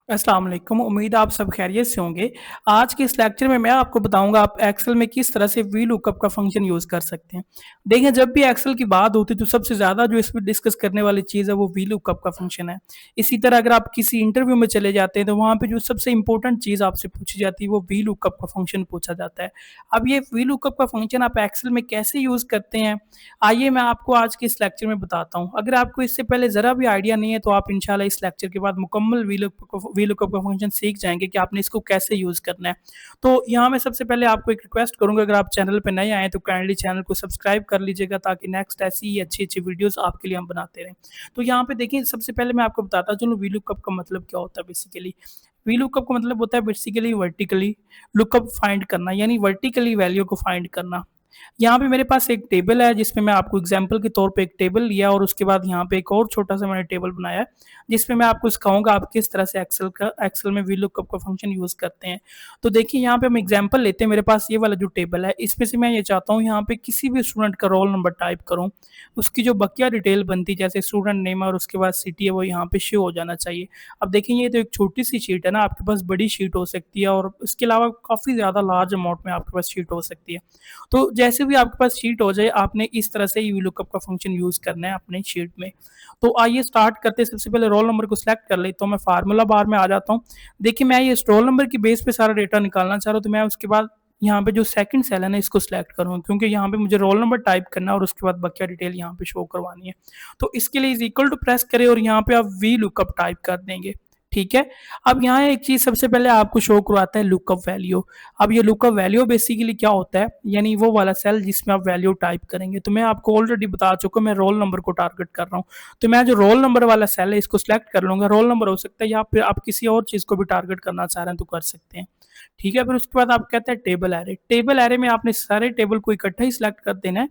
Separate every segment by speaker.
Speaker 1: अस्सलाम वालेकुम। उम्मीद है आप सब खैरियत से होंगे। आज के इस लेक्चर में मैं आपको बताऊँगा आप एक्सेल में किस तरह से वीलुकअप का फंक्शन यूज़ कर सकते हैं। देखिए, जब भी एक्सेल की बात होती है तो सबसे ज़्यादा जो इसमें डिस्कस करने वाली चीज़ है वो वीलुकअप का फंक्शन है। इसी तरह अगर आप किसी इंटरव्यू में चले जाते हैं तो वहाँ पे जो सबसे इम्पोर्टेंट चीज़ आपसे पूछी जाती है वो वीलुकअप का फंक्शन पूछा जाता है। अब ये वीलुकअप का फंक्शन आप एक्सेल में कैसे यूज़ करते हैं, आइए मैं आपको आज के इस लेक्चर में बताता हूँ। अगर आपको इससे पहले ज़रा भी आइडिया नहीं है तो आप इंशाल्लाह इस लेक्चर के बाद मुकम्मल वीलुकअप का फंक्शन सीख जाएँगे कि आपने इसको कैसे यूज़ करना है। तो यहाँ मैं सबसे पहले आपको एक रिक्वेस्ट करूँगा, अगर आप चैनल पे नए आए हैं तो काइंडली चैनल को सब्सक्राइब कर लीजिएगा ताकि नेक्स्ट ऐसी ही अच्छी-अच्छी वीडियोज़ आपके लिए हम बनाते रहें। तो यहाँ पे देखिए, सबसे पहले मैं आपको बताता चलूँ वीलुकअप का मतलब क्या होता है बेसिकली। वीलुकअप का मतलब होता है बेसिकली वर्टिकली लुकअप फाइंड करना, यानी वर्टिकली वैल्यू को फाइंड करना। यहाँ पे मेरे पास एक टेबल है जिसमें मैं आपको एग्जांपल के तौर पे एक टेबल लिया और उसके बाद यहाँ पे एक और छोटा-सा मैंने टेबल बनाया है, जिसमें मैं आपको सिखाऊँगा आप किस तरह से एक्सेल में वीलुकअप का फंक्शन यूज़ करते हैं। तो देखिए, यहाँ पे हम एग्जांपल लेते हैं, मेरे पास ये वाला जो टेबल है, इसमें से मैं ये चाहता हूँ यहाँ पे किसी भी स्टूडेंट का रोल नंबर टाइप करूँ। उसकी जो बकिया डिटेल बनती है जैसे स्टूडेंट नेम है और उसके बाद सिटी है वो यहाँ पे शो हो जाना चाहिए। अब देखिए, ये तो एक छोटी-सी शीट है ना, आपके पास बड़ी शीट हो सकती है और इसके अलावा काफ़ी ज़्यादा लार्ज अमाउंट में आपके पास शीट हो सकती है। तो जैसे भी आपके पास शीट हो जाए, आपने इस तरह से वीलुकअप का फंक्शन यूज़ करना है अपने शीट में। तो आइए स्टार्ट करते हैं। सबसे पहले रोल नंबर को सिलेक्ट कर लेता हूँ, मैं फार्मूला बार में आ जाता हूँ। देखिए, मैं ये इस रोल नंबर की बेस पे सारा डेटा निकालना चाह रहा हूँ, तो मैं उसके बाद यहाँ पे जो सेकंड सेल है ना, इसको सिलेक्ट करूँगा क्योंकि यहाँ पे मुझे रोल नंबर टाइप करना है और उसके बाद बकिया डिटेल यहाँ पे शो करवानी है। तो इसके लिए इज़ इक्वल टू प्रेस करें और यहाँ पे आप वीलुकअप टाइप कर देंगे, ठीक है? अब यहाँ एक चीज़ सबसे पहले आपको शो करवाता है लुकअप वैल्यू। अब ये लुकअप वैल्यू बेसिकली क्या होता है, यानी वो वाला सेल जिसमें आप वैल्यू टाइप करेंगे। तो मैं आपको ऑलरेडी बता चुका हूँ, मैं रोल नंबर को टारगेट कर रहा हूँ। तो मैं जो रोल नंबर वाला सेल है इसको सिलेक्ट कर लूँगा। रोल नंबर हो सकता है या फिर आप किसी और चीज़ को भी टारगेट करना चाह रहे हैं तो कर सकते हैं। ठीक है, फिर उसके बाद आप कहते हैं टेबल एरे। टेबल एरे में आपने सारे टेबल को इकट्ठा ही सिलेक्ट कर देना है।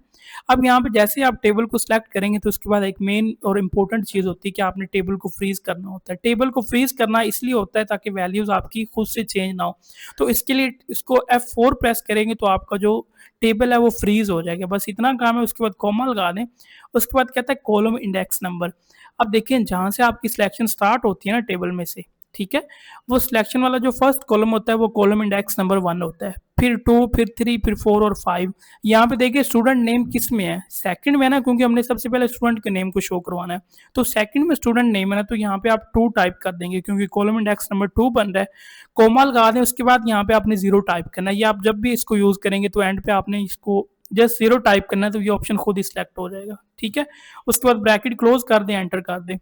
Speaker 1: अब यहाँ पे जैसे ही आप टेबल को सिलेक्ट करेंगे तो उसके बाद एक मेन और इम्पोर्टेंट चीज़ होती है कि आपने टेबल को फ्रीज़ करना होता है। टेबल को फ्रीज़ करना इसलिए होता है ताकि वैल्यूज़ आपकी खुद से चेंज ना हो। तो इसके लिए इसको F4 प्रेस करेंगे तो आपका जो टेबल है वो फ्रीज़ हो जाएगा। बस इतना काम है, उसके बाद कॉमा लगा दें। उसके बाद कहता है कॉलम इंडेक्स नंबर। अब देखिए, जहाँ से आपकी सिलेक्शन स्टार्ट होती है ना टेबल में से, ठीक है? वो सिलेक्शन वाला जो फर्स्ट कॉलम होता है वो कॉलम इंडेक्स नंबर 1 होता है। फिर 2, फिर 3, फिर 4 और 5। यहाँ पे देखिए स्टूडेंट नेम किस में है? सेकंड में है ना, क्योंकि हमने सबसे पहले स्टूडेंट के नेम को शो करवाना है। तो सेकंड में स्टूडेंट नेम है ना, तो यहाँ पे आप 2 टाइप कर देंगे क्योंकि कॉलम इंडेक्स नंबर 2 बन रहा है। कॉमा लगा दें, उसके बाद यहाँ पे आपने 0 टाइप करना है। ये आप जब भी इसको यूज़ करेंगे तो एंड पे आपने इसको जस्ट 0 टाइप करना है तो ये ऑप्शन खुद ही सिलेक्ट हो जाएगा, ठीक है? उसके बाद ब्रैकेट क्लोज़ कर दें, एंटर कर दें।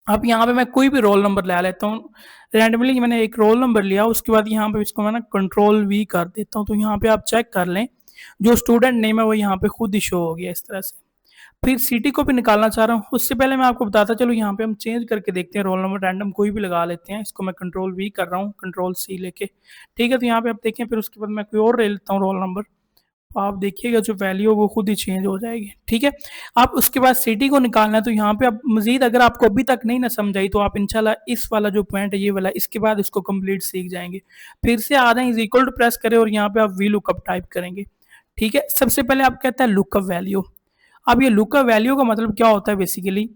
Speaker 1: अब यहाँ पे मैं कोई भी रोल नंबर ले लेता हूँ। रैंडमली मैंने एक रोल नंबर लिया, उसके बाद यहाँ पे इसको मैं ना कंट्रोल वी कर देता हूँ। तो यहाँ पे आप चेक कर लें, जो स्टूडेंट नेम है वो यहाँ पे खुद ही शो हो गया इस तरह से। फिर सिटी को भी निकालना चाह रहा हूँ, उससे पहले मैं आपको बताता चलूँ, यहाँ पे हम चेंज करके देखते हैं, रोल नंबर रैंडम कोई भी लगा लेते हैं। इसको मैं कंट्रोल वी कर रहा हूँ, कंट्रोल सी लेके, ठीक है? तो यहाँ पे आप देखें, फिर उसके बाद मैं कोई और ले लेता हूँ रोल नंबर। आप देखिएगा जो वैल्यू है वो खुद ही चेंज हो जाएगी, ठीक है? आप उसके बाद सिटी को निकालना है, तो यहाँ पे आप मज़ीद अगर आपको अभी तक नहीं ना समझ आई तो आप इंशाल्लाह इस वाला जो पॉइंट है ये वाला, इसके बाद इसको कंप्लीट सीख जाएँगे। फिर से आ जाएँ, इज़ इक्वल टू प्रेस करें और यहाँ पे आप वीलुकअप टाइप करेंगे, ठीक है? सबसे पहले आप कहता है लुकअप वैल्यू। अब ये लुकअप वैल्यू का मतलब क्या होता है बेसिकली,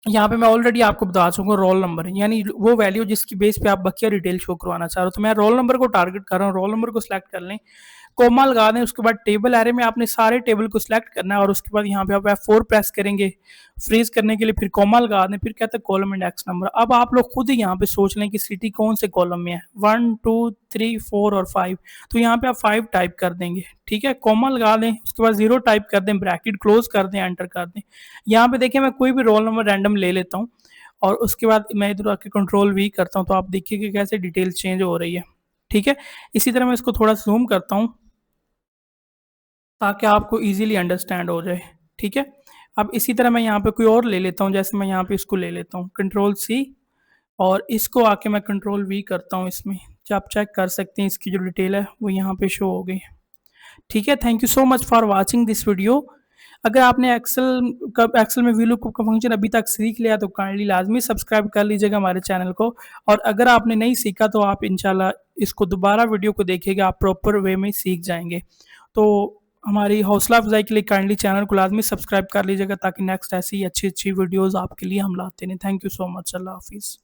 Speaker 1: यहाँ पे मैं ऑलरेडी आपको बता चुका हूँ, रोल नंबर यानी वो वैल्यू जिसकी बेस पे आप बकिया डिटेल शो करवाना चाह रहे हो। तो मैं रोल नंबर को टारगेट कर रहा हूँ, रोल नंबर को सिलेक्ट कर लें, कोमा लगा दें। उसके बाद टेबल एरे में आपने सारे टेबल को सिलेक्ट करना है और उसके बाद यहाँ पे आप F4 प्रेस करेंगे फ्रीज करने के लिए, फिर कोमा लगा दें, फिर कहते हैं कॉलम इंडेक्स नंबर। अब आप लोग खुद ही यहाँ पे सोच लें कि सिटी कौन से कॉलम में है, 1, 2, 3, 4 और 5। तो यहाँ पे आप 5 टाइप कर देंगे, ठीक है? कोमा लगा दें, उसके बाद 0 टाइप कर दें, ब्रैकेट क्लोज कर दें, एंटर कर दें। यहाँ पे देखिए, मैं कोई भी रोल नंबर रैंडम ले लेता हूँ और उसके बाद मैं इधर आके कंट्रोल वी करता हूँ, तो आप देखिए कि कैसे डिटेल चेंज हो रही है, ठीक है? इसी तरह मैं इसको थोड़ा ज़ूम करता हूँ ताकि आपको ईज़िली अंडरस्टैंड हो जाए, ठीक है? अब इसी तरह मैं यहाँ पे कोई और ले लेता हूँ, जैसे मैं यहाँ पे इसको ले लेता हूँ, कंट्रोल सी, और इसको आके मैं कंट्रोल वी करता हूँ इसमें। जो आप चेक कर सकते हैं, इसकी जो डिटेल है वो यहाँ पे शो हो गई है, ठीक है? Thank you so much for watching this video. अगर आपने एक्सेल में वीलुकअप का फंक्शन अभी तक सीख लिया तो काइंडली लाज़मी सब्सक्राइब कर लीजिएगा हमारे चैनल को, और अगर आपने नहीं सीखा तो आप इंशाल्लाह इसको दोबारा वीडियो को देखिएगा, आप प्रॉपर वे में सीख जाएँगे। तो हमारी हौसला अफ़ज़ाई के लिए काइंडली चैनल को लाज़मी सब्सक्राइब कर लीजिएगा ताकि नेक्स्ट ऐसी ही अच्छी-अच्छी वीडियोज़ आपके लिए हम लाते रहें। Thank you so much. Allah हाफ़िज़।